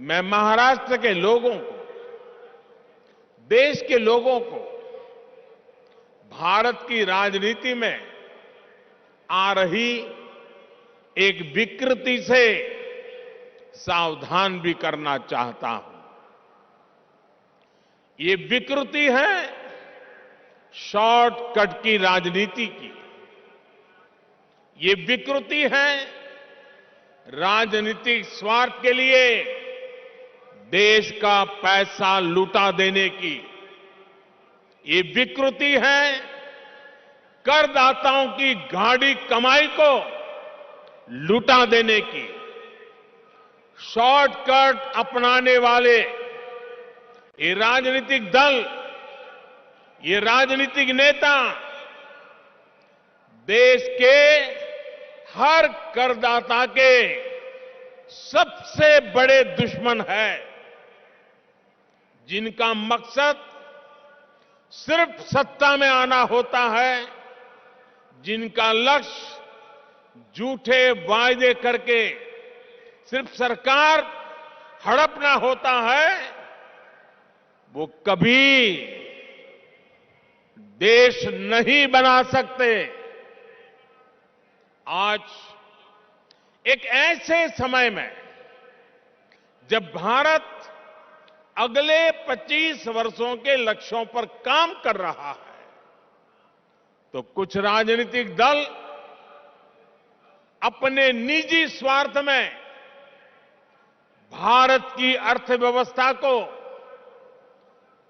मैं महाराष्ट्र के लोगों को, देश के लोगों को भारत की राजनीति में आ रही एक विकृति से सावधान भी करना चाहता हूं। ये विकृति है शॉर्टकट की राजनीति की। ये विकृति है राजनीतिक स्वार्थ के लिए देश का पैसा लुटा देने की। ये विकृति है करदाताओं की गाढ़ी कमाई को लुटा देने की। शॉर्टकट अपनाने वाले ये राजनीतिक दल, ये राजनीतिक नेता देश के हर करदाता के सबसे बड़े दुश्मन है, जिनका मकसद सिर्फ सत्ता में आना होता है, जिनका लक्ष्य झूठे वायदे करके सिर्फ सरकार हड़पना होता है, वो कभी देश नहीं बना सकते। आज एक ऐसे समय में जब भारत अगले 25 वर्षों के लक्ष्यों पर काम कर रहा है, तो कुछ राजनीतिक दल अपने निजी स्वार्थ में भारत की अर्थव्यवस्था को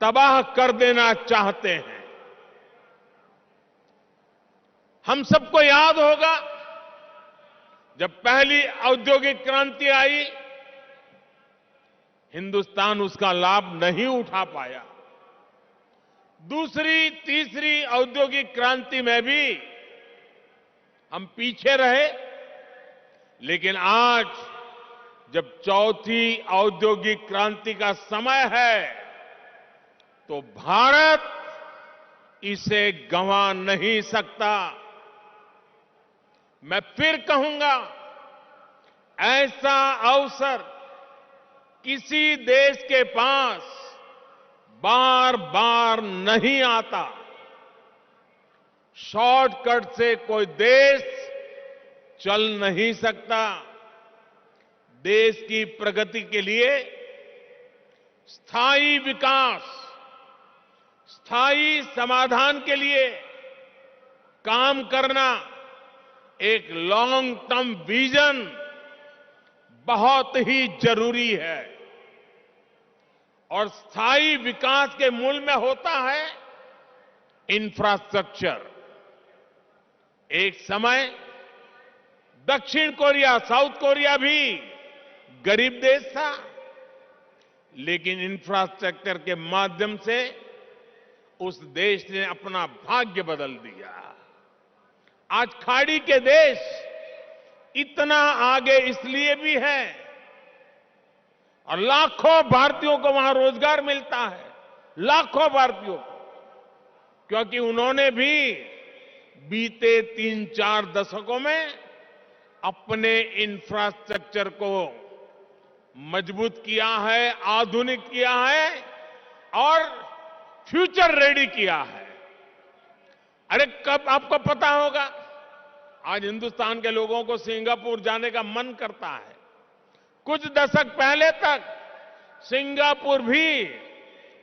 तबाह कर देना चाहते हैं। हम सबको याद होगा जब पहली औद्योगिक क्रांति आई, हिंदुस्तान उसका लाभ नहीं उठा पाया। दूसरी, तीसरी औद्योगिक क्रांति में भी हम पीछे रहे, लेकिन आज जब चौथी औद्योगिक क्रांति का समय है, तो भारत इसे गंवा नहीं सकता। मैं फिर कहूंगा, ऐसा अवसर किसी देश के पास बार बार नहीं आता। शॉर्टकट से कोई देश चल नहीं सकता। देश की प्रगति के लिए स्थायी विकास, स्थायी समाधान के लिए काम करना, एक लॉन्ग टर्म विजन बहुत ही जरूरी है। और स्थायी विकास के मूल में होता है इंफ्रास्ट्रक्चर। एक समय दक्षिण कोरिया, साउथ कोरिया भी गरीब देश था, लेकिन इंफ्रास्ट्रक्चर के माध्यम से उस देश ने अपना भाग्य बदल दिया। आज खाड़ी के देश इतना आगे इसलिए भी है और लाखों भारतीयों को वहां रोजगार मिलता है, लाखों भारतीयों को, क्योंकि उन्होंने भी बीते 3-4 दशकों में अपने इंफ्रास्ट्रक्चर को मजबूत किया है, आधुनिक किया है और फ्यूचर रेडी किया है। अरे कब आपको पता होगा, आज हिंदुस्तान के लोगों को सिंगापुर जाने का मन करता है। कुछ दशक पहले तक सिंगापुर भी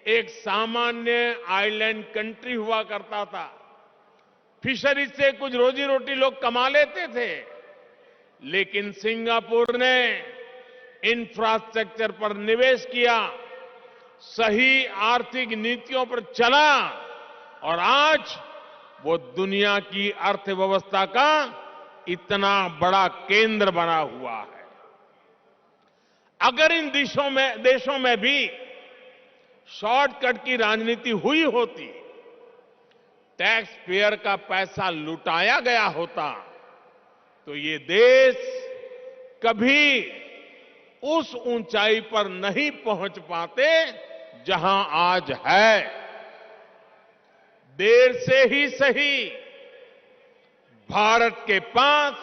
एक सामान्य आइलैंड कंट्री हुआ करता था। फिशरीज से कुछ रोजी रोटी लोग कमा लेते थे, लेकिन सिंगापुर ने इंफ्रास्ट्रक्चर पर निवेश किया, सही आर्थिक नीतियों पर चला और आज वो दुनिया की अर्थव्यवस्था का इतना बड़ा केंद्र बना हुआ है। अगर इन देशों में भी शॉर्टकट की राजनीति हुई होती, टैक्स पेयर का पैसा लुटाया गया होता, तो ये देश कभी उस ऊंचाई पर नहीं पहुंच पाते जहां आज है। देर से ही सही, भारत के पास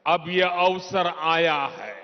अब यह अवसर आया है।